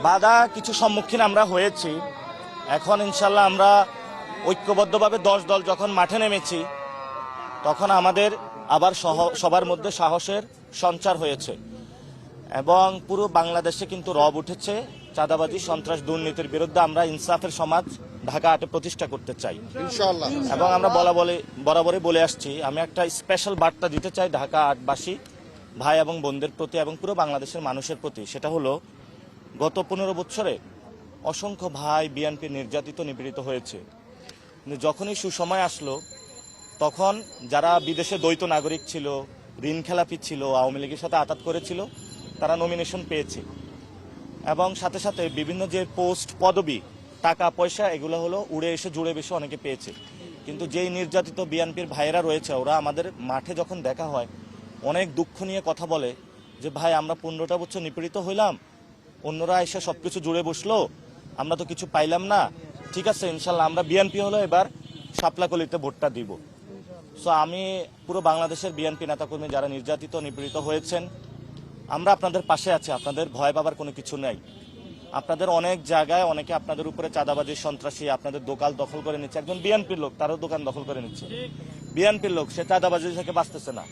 বাধা কিছু সম্মুখীন আমরা হয়েছি। এখন ইনশাল্লাহ আমরা ঐক্যবদ্ধভাবে 10 দল যখন মাঠে নেমেছি, তখন আমাদের আবার সবার মধ্যে সাহসের সঞ্চার হয়েছে এবং পুরো বাংলাদেশে কিন্তু রব উঠেছে চাঁদাবাজি, সন্ত্রাস, দুর্নীতির বিরুদ্ধে। আমরা ইনসাফের সমাজ ঢাকা আটে প্রতিষ্ঠা করতে চাই ইনশাআল্লাহ। এবং আমরা বরাবরই বলে আসছি, আমি একটা স্পেশাল বার্তা দিতে চাই ঢাকা আটবাসী ভাই এবং বোনদের প্রতি এবং পুরো বাংলাদেশের মানুষের প্রতি। সেটা হলো, গত 15 বছরে অসংখ্য ভাই বিএনপি নির্যাতিত, নিপীড়িত হয়েছে। কিন্তু যখনই সুসময় আসলো, তখন যারা বিদেশে দ্বৈত নাগরিক ছিল, ঋণ খেলাপি ছিল, আওয়ামী লীগের সাথে আঘাত করেছিল, তারা নমিনেশন পেয়েছে এবং সাথে সাথে বিভিন্ন যে পোস্ট, পদবি, টাকা পয়সা, এগুলো হলো উড়ে এসে জুড়ে বেশি অনেকে পেয়েছে। কিন্তু যেই নির্যাতিত বিএনপির ভাইয়েরা রয়েছে, ওরা আমাদের মাঠে যখন দেখা হয় অনেক দুঃখ নিয়ে কথা বলে যে ভাই, আমরা 15টা বছর নিপীড়িত হইলাম, অন্যরা এসে সবকিছু জুড়ে বসলো, আমরা তো কিছু পাইলাম না। ঠিক আছে, ইনশাল্লাহ আমরা বিএনপি হলো এবার শাপলাকলিতে ভোটটা দিব। সো আমি পুরো বাংলাদেশের বিএনপি নেতাকর্মী যারা নির্যাতিত, নিপীড়িত হয়েছেন, আমরা আপনাদের পাশে আছি। আপনাদের ভয় পাবার কোনো কিছু নেই। আপনাদের অনেক জায়গায় অনেকে আপনাদের উপরে চাঁদাবাজি, সন্ত্রাসী, আপনাদের দোকান দখল করে নিচ্ছে। একজন বিএনপির লোক, তারও দোকান দখল করে নিচ্ছে। বিএনপির লোক, সে চাঁদাবাজি থেকে বাঁচতেছে না,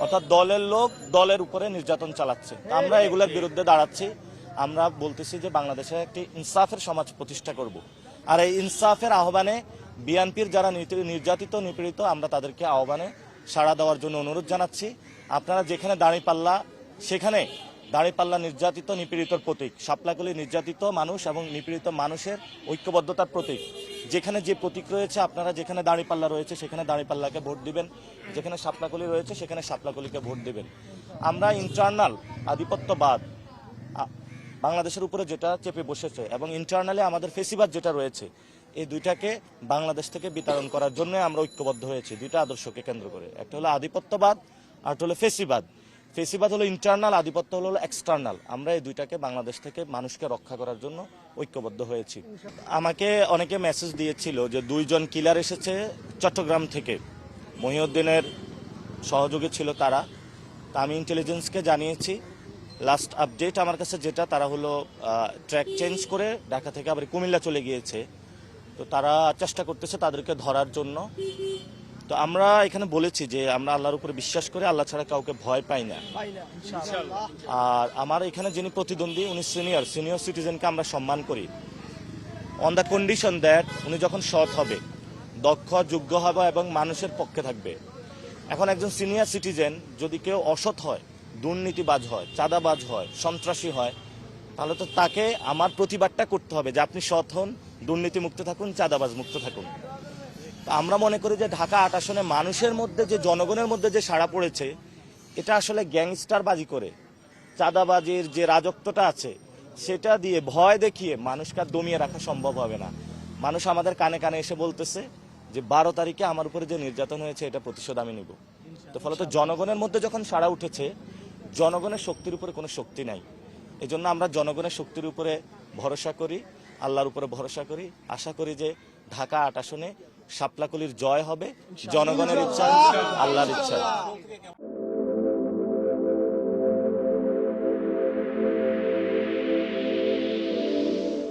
অর্থাৎ দলের লোক দলের উপরে নির্যাতন চালাচ্ছে। আমরা এগুলোর বিরুদ্ধে দাঁড়াচ্ছি। আমরা বলতেছি যে বাংলাদেশে একটি ইনসাফের সমাজ প্রতিষ্ঠা করব। আর এই ইনসাফের আহ্বানে বিএনপির যারা নির্যাতিত, নিপীড়িত, আমরা তাদেরকে আহ্বানে সাড়া দেওয়ার জন্য অনুরোধ জানাচ্ছি। আপনারা যেখানে দাঁড়িপাল্লা, সেখানে দাঁড়িপাল্লা নির্যাতিত, নিপীড়িতর প্রতীক, শাপলাকলি নির্যাতিত মানুষ এবং নিপীড়িত মানুষের ঐক্যবদ্ধতার প্রতীক। যেখানে যে প্রতীক রয়েছে, আপনারা যেখানে দাঁড়িপাল্লা রয়েছে সেখানে দাঁড়িপাল্লাকে ভোট দিবেন, যেখানে শাপলাকলি রয়েছে সেখানে শাপলাকলিকে ভোট দিবেন। আমরা ইন্টারনাল আধিপত্যবাদ বাংলাদেশের উপরে যেটা চেপে বসেছে এবং ইন্টারনালি আমাদের ফেসিবাদ যেটা রয়েছে, এই দুইটাকে বাংলাদেশ থেকে বিতাড়ন করার জন্য আমরা ঐক্যবদ্ধ হয়েছি দুইটা আদর্শকে কেন্দ্র করে। একটা হলো আধিপত্যবাদ, আর একটা হলো ফেসিবাদ। ফেসিবাদ হলো ইন্টারনাল, আধিপত্য হলো এক্সটার্নাল। আমরা এই দুইটাকে বাংলাদেশ থেকে মানুষকে রক্ষা করার জন্য ঐক্যবদ্ধ হয়েছি। আমাকে অনেকে মেসেজ দিয়েছিল যে 2 জন কিলার এসেছে চট্টগ্রাম থেকে, মহিউদ্দিনের সহযোগী ছিল তারা। তা আমি ইন্টেলিজেন্সকে জানিয়েছি, লাস্ট আপডেট আমার কাছে যেটা, তারা হলো ট্র্যাক চেঞ্জ করে ঢাকা থেকে আবার কুমিল্লা চলে গিয়েছে। তো তারা চেষ্টা করতেছে তাদেরকে ধরার জন্য। তো আমরা এখানে বলেছি যে আমরা আল্লাহর উপরে বিশ্বাস করে, আল্লাহ ছাড়া কাউকে ভয় পাই না। আর আমার এখানে যিনি প্রতিদ্বন্দ্বী, উনি সিনিয়র সিটিজেনকে আমরা সম্মান করি, অন দ্য কন্ডিশন দ্যাট উনি যখন সৎ হবে, দক্ষ, যোগ্য হবে এবং মানুষের পক্ষে থাকবে। এখন একজন সিনিয়র সিটিজেন যদি কেউ অসৎ হয়, দুর্নীতিবাজ হয়, চাঁদাবাজ হয়, সন্ত্রাসী হয়, তাহলে তো তাকে আমার প্রতিবাদটা করতে হবে যে আপনি সৎ হন, দুর্নীতি মুক্ত থাকুন, চাঁদাবাজ মুক্ত থাকুন। আমরা মনে করি যে ঢাকা 8 আসনে মানুষের মধ্যে, যে জনগণের মধ্যে যে সাড়া পড়েছে, এটা আসলে গ্যাংস্টার বাজি করে, চাঁদাবাজির যে রাজত্বটা আছে সেটা দিয়ে ভয় দেখিয়ে মানুষকে আর দমিয়ে রাখা সম্ভব হবে না। মানুষ আমাদের কানে কানে এসে বলতেছে যে 12 তারিখে আমার উপরে যে নির্যাতন হয়েছে এটা প্রতিশোধ আমি নিব। তো ফলত জনগণের মধ্যে যখন সাড়া উঠেছে, জনগণের শক্তির উপরে কোনো শক্তি নাই। এজন্য আমরা জনগণের শক্তির উপরে ভরসা করি, আল্লাহর উপরে ভরসা করি। আশা করি যে ঢাকা 8 আসনে শাপলাকলির জয় হবে, জনগণের ইচ্ছা, আল্লাহর ইচ্ছা।